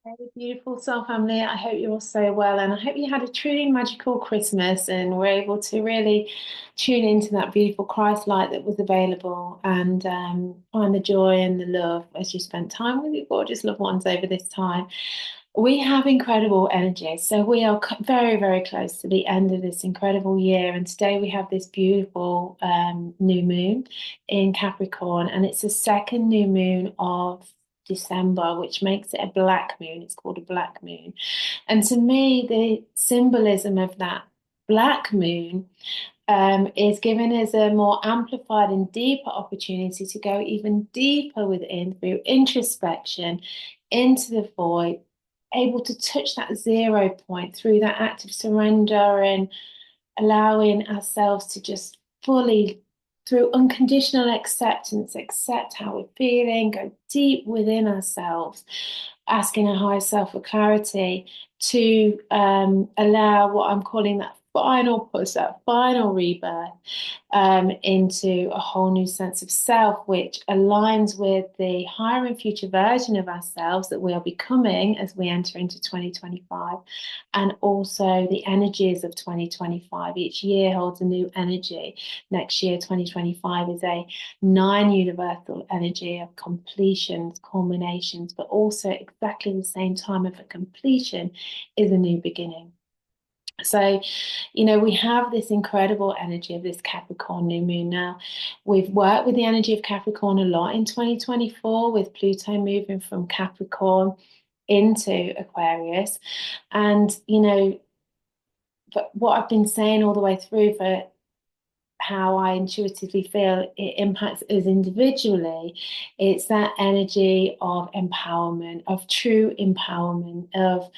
Very beautiful soul family. I hope you're all so well, and I hope you had a truly magical Christmas and were able to really tune into that beautiful Christ light that was available and find the joy and the love as you spent time with your gorgeous loved ones over this time. We have incredible energy, so we are very, very close to the end of this incredible year, and today we have this beautiful new moon in Capricorn, and it's the second new moon of December, which makes it a black moon. It's called a black moon. And to me, the symbolism of that black moon is given as a more amplified and deeper opportunity to go even deeper within through introspection into the void, able to touch that 0 point through that act of surrender and allowing ourselves to just fully, through unconditional acceptance, accept how we're feeling, go deep within ourselves, asking our higher self for clarity to allow what I'm calling that final push, that final rebirth into a whole new sense of self, which aligns with the higher and future version of ourselves that we are becoming as we enter into 2025, and also the energies of 2025. Each year holds a new energy. Next year, 2025, is a 9 universal energy of completions, culminations, but also exactly the same time of a completion is a new beginning. So, we have this incredible energy of this Capricorn new moon now. We've worked with the energy of Capricorn a lot in 2024 with Pluto moving from Capricorn into Aquarius. And, but what I've been saying all the way through for how I intuitively feel it impacts us individually, it's that energy of empowerment, of true empowerment, of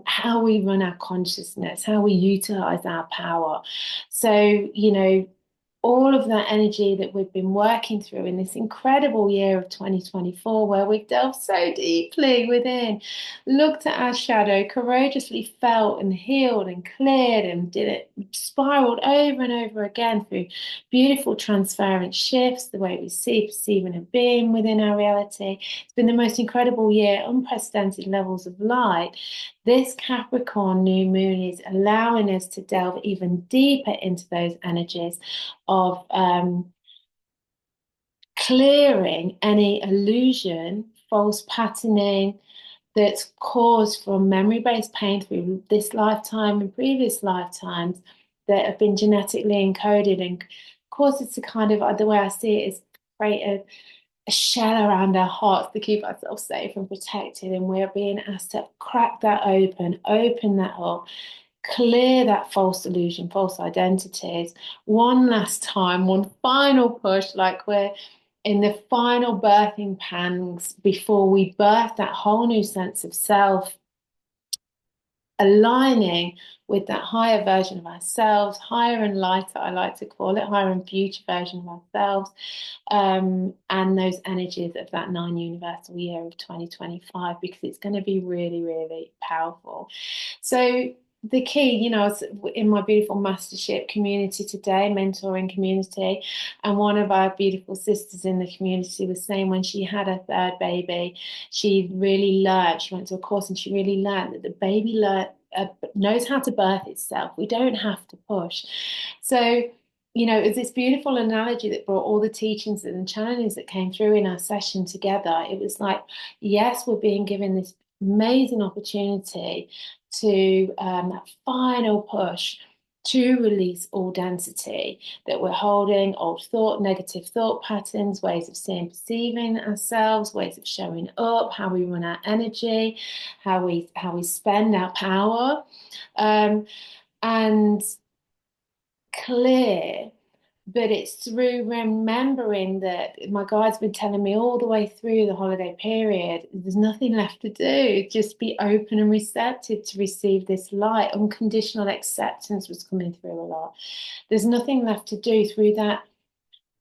how we run our consciousness, how we utilize our power. So, all of that energy that we've been working through in this incredible year of 2024, where we've delved so deeply within, looked at our shadow, courageously felt and healed and cleared and did it, spiraled over and over again through beautiful transparent shifts, the way we see, perceive, and being within our reality. It's been the most incredible year, unprecedented levels of light. This Capricorn new moon is allowing us to delve even deeper into those energies of clearing any illusion, false patterning that's caused from memory-based pain through this lifetime and previous lifetimes that have been genetically encoded and causes to kind of, the way I see it, is create a shell around our hearts to keep ourselves safe and protected. And we're being asked to crack that open that up, clear that false illusion, false identities, one last time, one final push, like we're in the final birthing pangs before we birth that whole new sense of self, aligning with that higher version of ourselves, higher and lighter, I like to call it, higher and future version of ourselves, and those energies of that 9 universal year of 2025, because it's going to be really, really powerful. So the key, in my beautiful mastership community today, mentoring community, and one of our beautiful sisters in the community was saying when she had her third baby, she really learned, she went to a course and she really learned that the baby knows how to birth itself. We don't have to push. So, it's this beautiful analogy that brought all the teachings and channelings that came through in our session together. It was like, yes, we're being given this amazing opportunity to that final push to release all density that we're holding, old thought, negative thought patterns, ways of seeing, perceiving ourselves, ways of showing up, how we run our energy, how we spend our power, and clear. But it's through remembering that my guide's been telling me all the way through the holiday period, there's nothing left to do. Just be open and receptive to receive this light. Unconditional acceptance was coming through a lot. There's nothing left to do through that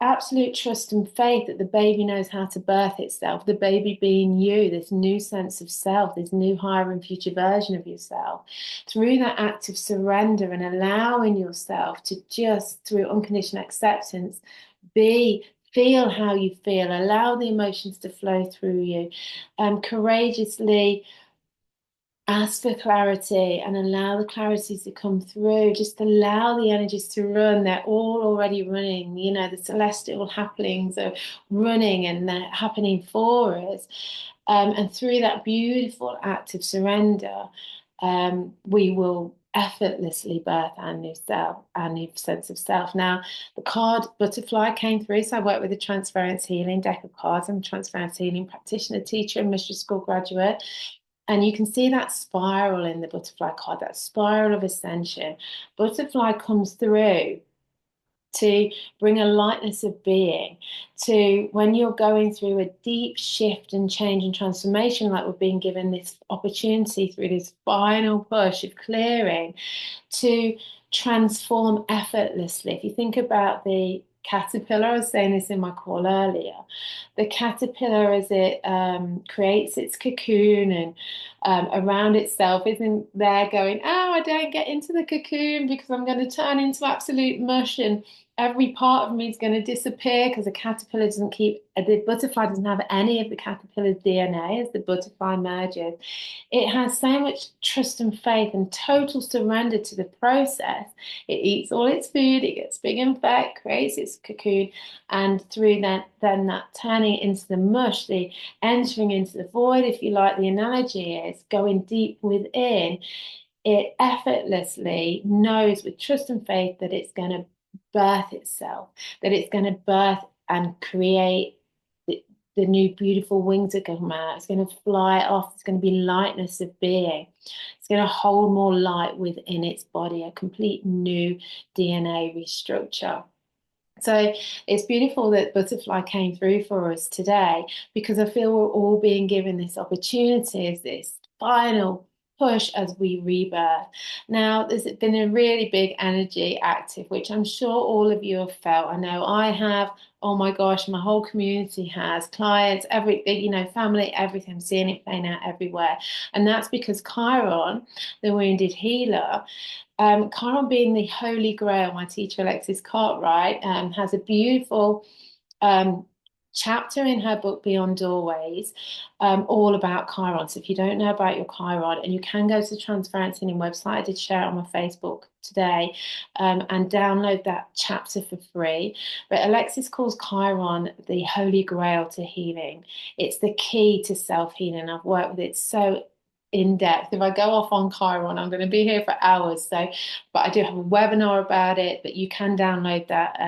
absolute trust and faith that the baby knows how to birth itself, the baby being you, this new sense of self, this new higher and future version of yourself, through that act of surrender and allowing yourself to just, through unconditional acceptance, feel how you feel, allow the emotions to flow through you, courageously ask for clarity and allow the clarity to come through. Just allow the energies to run. They're all already running. You know, the celestial happenings are running and they're happening for us. And through that beautiful act of surrender, we will effortlessly birth our new self, our new sense of self. Now, the card butterfly came through. So I work with a transference healing deck of cards. I'm a transference healing practitioner, teacher, and mystery school graduate. And you can see that spiral in the butterfly card, that spiral of ascension. Butterfly comes through to bring a lightness of being to when you're going through a deep shift and change and transformation, like we're being given this opportunity through this final push of clearing to transform effortlessly. If you think about the caterpillar, I was saying this in my call earlier, the caterpillar as it creates its cocoon and around itself isn't there going, oh, I don't get into the cocoon because I'm going to turn into absolute mush and every part of me is going to disappear because the caterpillar doesn't keep, the butterfly doesn't have any of the caterpillar's DNA as the butterfly merges. It has so much trust and faith and total surrender to the process. It eats all its food, it gets big and fat, creates its cocoon, and through that, then that turning into the mush, the entering into the void, if you like, the analogy is going deep within, it effortlessly knows with trust and faith that it's going to birth itself, that it's going to birth and create the new beautiful wings are going to come out. It's going to fly off. It's going to be lightness of being. It's going to hold more light within its body, a complete new DNA restructure. So it's beautiful that butterfly came through for us today because I feel we're all being given this opportunity as this final push as we rebirth. Now, there's been a really big energy active, which I'm sure all of you have felt. I know I have. Oh my gosh, my whole community has, clients, everything, you know, family, everything. I'm seeing it playing out everywhere. And that's because Chiron, the wounded healer, Chiron being the Holy Grail, my teacher Alexis Cartwright has a beautiful um, chapter in her book Beyond Doorways, all about Chiron. So if you don't know about your Chiron, and you can go to the Transference Healing website, I did share it on my Facebook today, and download that chapter for free. But Alexis calls Chiron the Holy Grail to healing. It's the key to self-healing. I've worked with it so in depth. If I go off on Chiron, I'm going to be here for hours. So, but I do have a webinar about it, but you can download that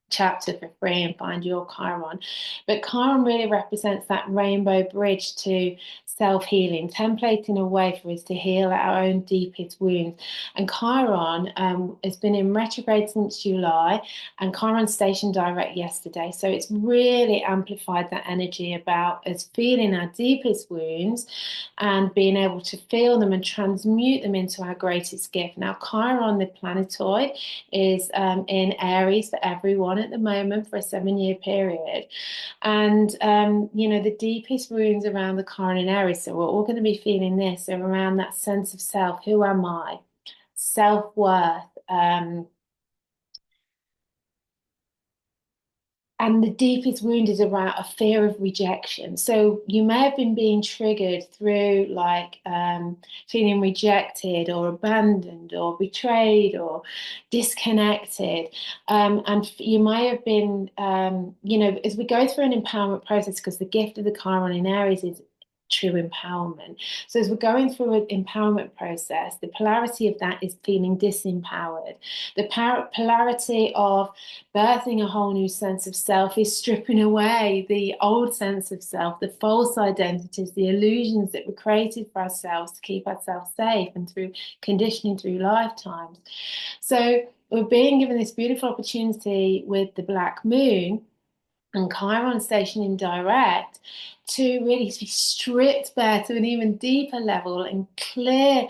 chapter for free and find your Chiron. But Chiron really represents that rainbow bridge to self-healing, templating a way for us to heal our own deepest wounds. And Chiron has been in retrograde since July, and Chiron stationed direct yesterday. So it's really amplified that energy about us feeling our deepest wounds and being able to feel them and transmute them into our greatest gift. Now, Chiron, the planetoid, is in Aries for everyone at the moment for a 7-year period. And, you know, the deepest wounds around the Chiron in Aries, so we're all going to be feeling this, are around that sense of self. Who am I? Self-worth. And the deepest wound is around a fear of rejection. So you may have been being triggered through like feeling rejected or abandoned or betrayed or disconnected. And you may have been, you know, as we go through an empowerment process, because the gift of the Chiron in Aries is true empowerment. So as we're going through an empowerment process, the polarity of that is feeling disempowered. The polarity of birthing a whole new sense of self is stripping away the old sense of self, the false identities, the illusions that were created for ourselves to keep ourselves safe and through conditioning through lifetimes. So we're being given this beautiful opportunity with the Black Moon and Chiron stationing direct to really be stripped bare to an even deeper level and clear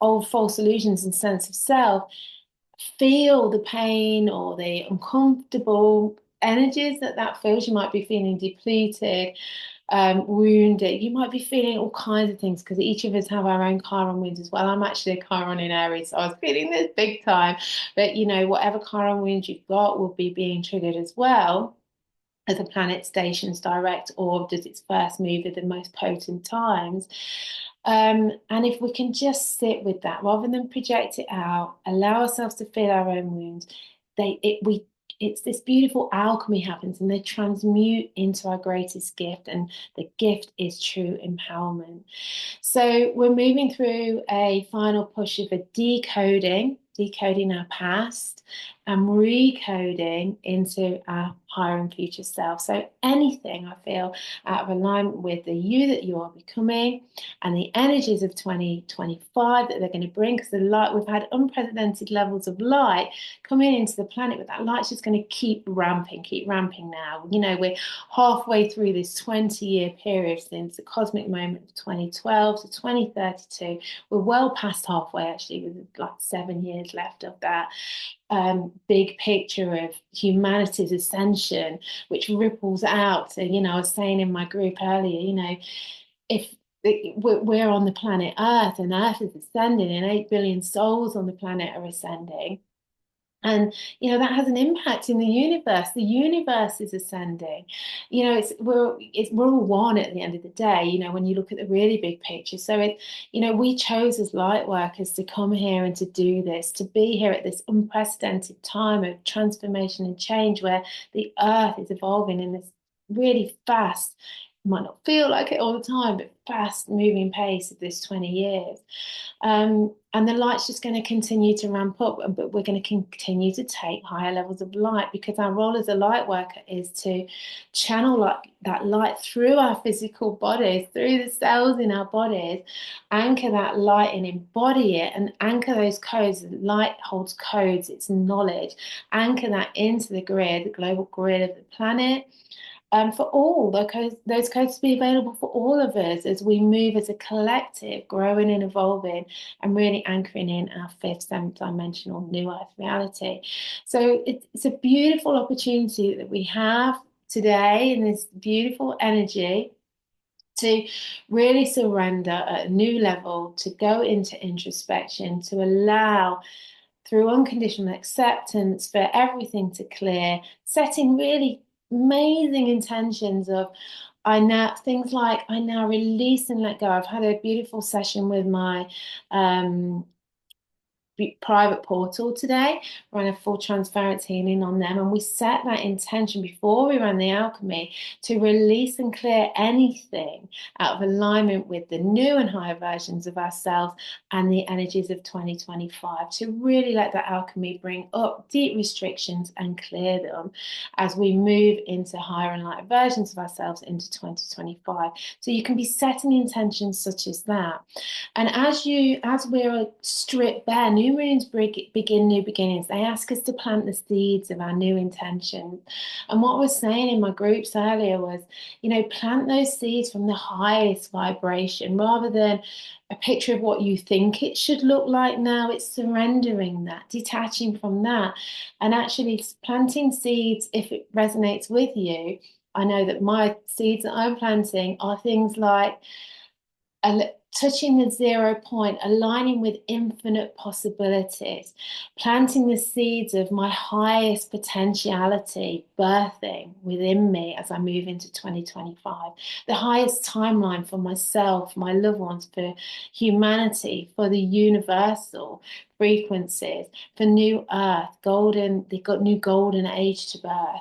old false illusions and sense of self, feel the pain or the uncomfortable energies that feels. You might be feeling depleted, wounded. You might be feeling all kinds of things because each of us have our own Chiron wounds as well. I'm actually a Chiron in Aries, so I was feeling this big time. But you know, whatever Chiron wounds you've got will be being triggered as well. as a planet stations direct, or does its first move at the most potent times? And if we can just sit with that rather than project it out, allow ourselves to feel our own wounds, it's this beautiful alchemy happens, and they transmute into our greatest gift, and the gift is true empowerment. So we're moving through a final push of a decoding our past and recoding into our higher and future self. So anything I feel out of alignment with the you that you are becoming and the energies of 2025 that they're going to bring, because the light, we've had unprecedented levels of light coming into the planet, but that light's just going to keep ramping now. You know, we're halfway through this 20-year period since the cosmic moment of 2012 to 2032. We're well past halfway, actually, with like 7 years left of that big picture of humanity's ascension, which ripples out. So, you know, I was saying in my group earlier, you know, if we're on the planet Earth and Earth is ascending and 8 billion souls on the planet are ascending, and you know that has an impact in the universe. The universe is ascending. You know, we're all one at the end of the day. You know, when you look at the really big picture. So you know, we chose as light workers to come here and to do this, to be here at this unprecedented time of transformation and change, where the Earth is evolving in this really fast, might not feel like it all the time, but fast moving pace of this 20 years. And the light's just going to continue to ramp up, but we're going to continue to take higher levels of light, because our role as a light worker is to channel that light through our physical bodies, through the cells in our bodies, anchor that light and embody it, and anchor those codes. Light holds codes, it's knowledge. Anchor that into the grid, the global grid of the planet, for all those codes to be available for all of us as we move as a collective, growing and evolving, and really anchoring in our fifth, seventh dimensional new earth reality. So it's a beautiful opportunity that we have today in this beautiful energy to really surrender at a new level, to go into introspection, to allow through unconditional acceptance for everything to clear, setting really amazing intentions of things like I now release and let go. I've had a beautiful session with my private portal today, ran a full transference healing on them, and we set that intention before we ran the alchemy to release and clear anything out of alignment with the new and higher versions of ourselves and the energies of 2025, to really let that alchemy bring up deep restrictions and clear them as we move into higher and lighter versions of ourselves into 2025. So you can be setting intentions such as that. And as we're stripped bare, new moons begin new beginnings. They ask us to plant the seeds of our new intentions. And what I was saying in my groups earlier was, you know, plant those seeds from the highest vibration rather than a picture of what you think it should look like now. It's surrendering that, detaching from that, and actually planting seeds if it resonates with you. I know that my seeds that I'm planting are things like touching the 0 point, aligning with infinite possibilities, planting the seeds of my highest potentiality, birthing within me as I move into 2025, the highest timeline for myself, my loved ones, for humanity, for the universal frequencies, for new earth, they've got new golden age to birth.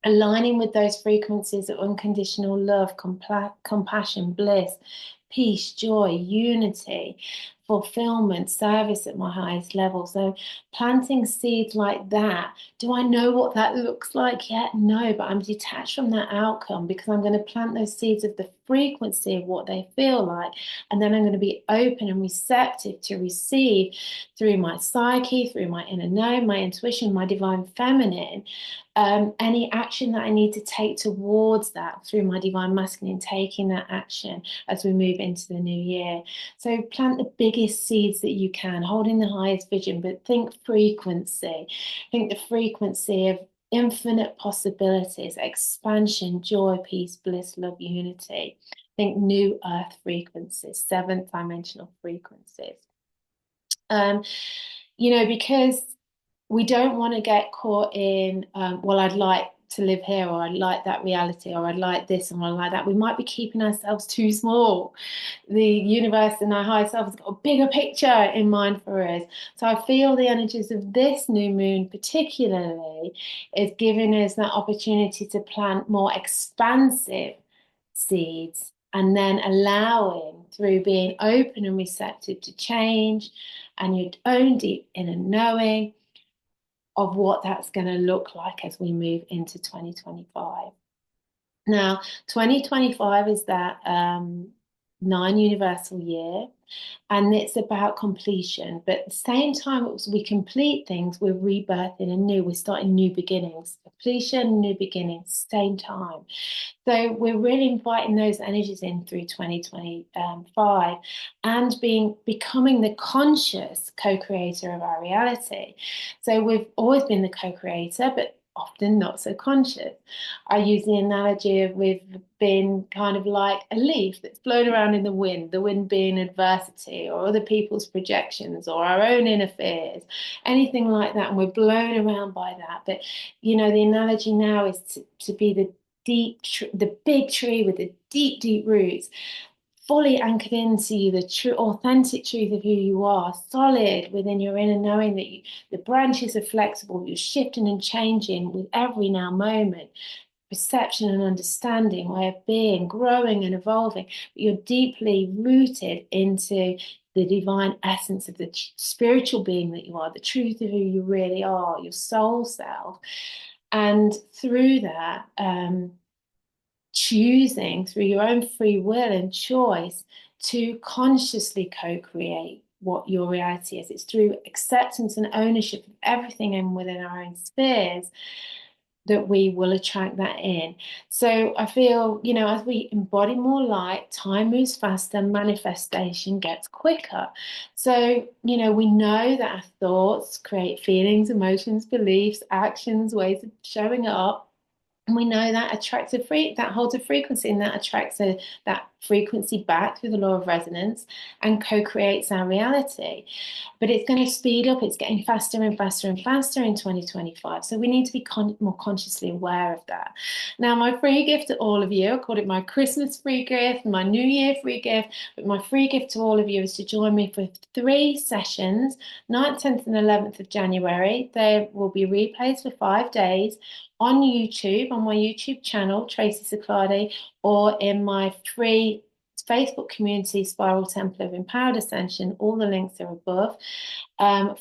Aligning with those frequencies of unconditional love, compassion, bliss, peace, joy, unity, fulfillment, service at my highest level. So planting seeds like that. Do I know what that looks like yet? No, but I'm detached from that outcome because I'm going to plant those seeds of the frequency of what they feel like. And then I'm going to be open and receptive to receive through my psyche, through my inner knowing, my intuition, my divine feminine, any action that I need to take towards that through my divine masculine, taking that action as we move into the new year. So plant the biggest seeds that you can, holding the highest vision, but think frequency. Think the frequency of infinite possibilities, expansion, joy, peace, bliss, love, unity. Think new earth frequencies, seventh dimensional frequencies. You know, because we don't want to get caught in, well, I'd like to live here, or I like that reality, or I like this and I like that. We might be keeping ourselves too small. The universe and our higher self has got a bigger picture in mind for us. So I feel the energies of this new moon particularly is giving us that opportunity to plant more expansive seeds, and then allowing, through being open and receptive to change and your own deep inner knowing of what that's going to look like as we move into 2025. Now, 2025 is that nine universal year, and it's about completion. But at the same time as we complete things, we're rebirthing anew. We're starting new beginnings. Completion, new beginnings, same time. So we're really inviting those energies in through 2025 and becoming the conscious co-creator of our reality. So we've always been the co-creator, but often not so conscious. I use the analogy of we've been kind of like a leaf that's blown around in the wind being adversity or other people's projections or our own inner fears, anything like that. And we're blown around by that. But, you know, the analogy now is to be the the big tree with the deep, deep roots, fully anchored into you, the true, authentic truth of who you are, solid within your inner knowing that the branches are flexible, you're shifting and changing with every now moment, perception and understanding, way of being, growing and evolving. But you're deeply rooted into the divine essence of the spiritual being that you are, the truth of who you really are, your soul self. And through that, choosing through your own free will and choice to consciously co-create what your reality is. It's through acceptance and ownership of everything and within our own spheres that we will attract that in. So I feel, you know, as we embody more light, time moves faster, manifestation gets quicker. So, you know, we know that our thoughts create feelings, emotions, beliefs, actions, ways of showing up. And we know that that holds a frequency, and that attracts that frequency back through the law of resonance and co-creates our reality. But it's going to speed up. It's getting faster and faster and faster in 2025. So we need to be more consciously aware of that. Now, my free gift to all of you, I called it my Christmas free gift, my New Year free gift, but my free gift to all of you is to join me for 3 sessions, 9th, 10th and 11th of January. There will be replays for 5 days on YouTube, on my YouTube channel, Tracy Siclardi, or in my free Facebook community, Spiral Temple of Empowered Ascension. All the links are above.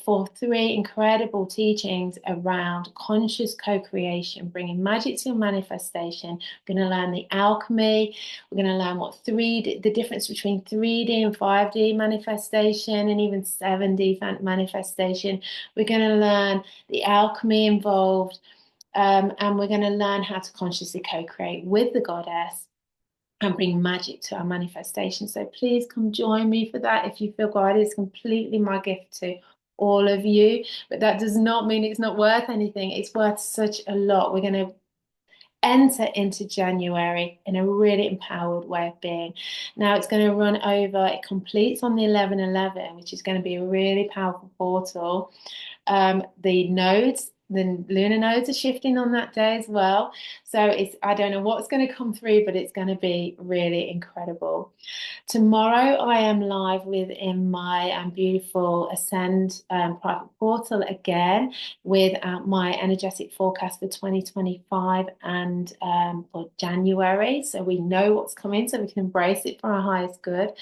For 3 incredible teachings around conscious co-creation, bringing magic to your manifestation. We're going to learn the alchemy. We're going to learn the difference between 3D and 5D manifestation, and even 7D manifestation. We're going to learn the alchemy involved. And we're going to learn how to consciously co-create with the goddess and bring magic to our manifestation. So please come join me for that if you feel guided. It's completely my gift to all of you, but that does not mean it's not worth anything. It's worth such a lot. We're going to enter into January in a really empowered way of being. Now it's going to run over, it completes on the 11/11, which is going to be a really powerful portal. The lunar nodes are shifting on that day as well. So I don't know what's going to come through, but it's going to be really incredible. Tomorrow I am live within my beautiful Ascend private portal again with my energetic forecast for 2025 and for January. So we know what's coming, so we can embrace it for our highest good.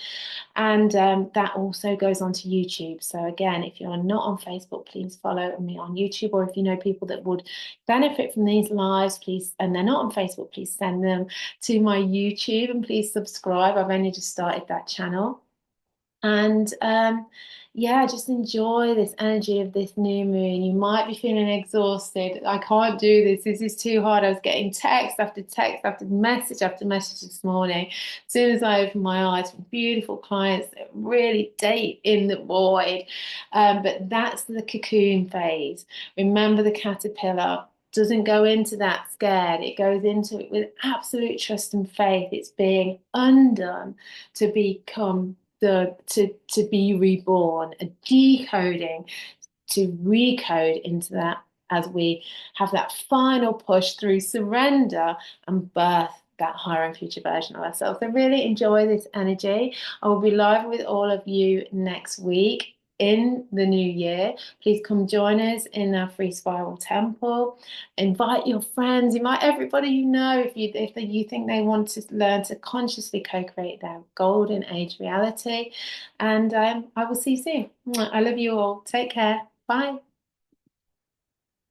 And that also goes onto YouTube. So again, if you're not on Facebook, please follow me on YouTube, or if you know people that would benefit from these lives, please, and they're not on Facebook, please send them to my YouTube and please subscribe. I've only just started that channel. And yeah, just enjoy this energy of this new moon. You might be feeling exhausted. I can't do this. This is too hard. I was getting text after text after message this morning. As soon as I opened my eyes from beautiful clients that really date in the void. But that's the cocoon phase. Remember, the caterpillar doesn't go into that scared. It goes into it with absolute trust and faith. It's being undone to become to be reborn, a decoding to recode into that as we have that final push through surrender and birth that higher and future version of ourselves. So really enjoy this energy. I will be live with all of you next week in the new year. Please come join us in our free spiral temple. Invite your friends, invite everybody you know if you think they want to learn to consciously co-create their golden age reality. And I will see you soon. I love you all. Take care. Bye.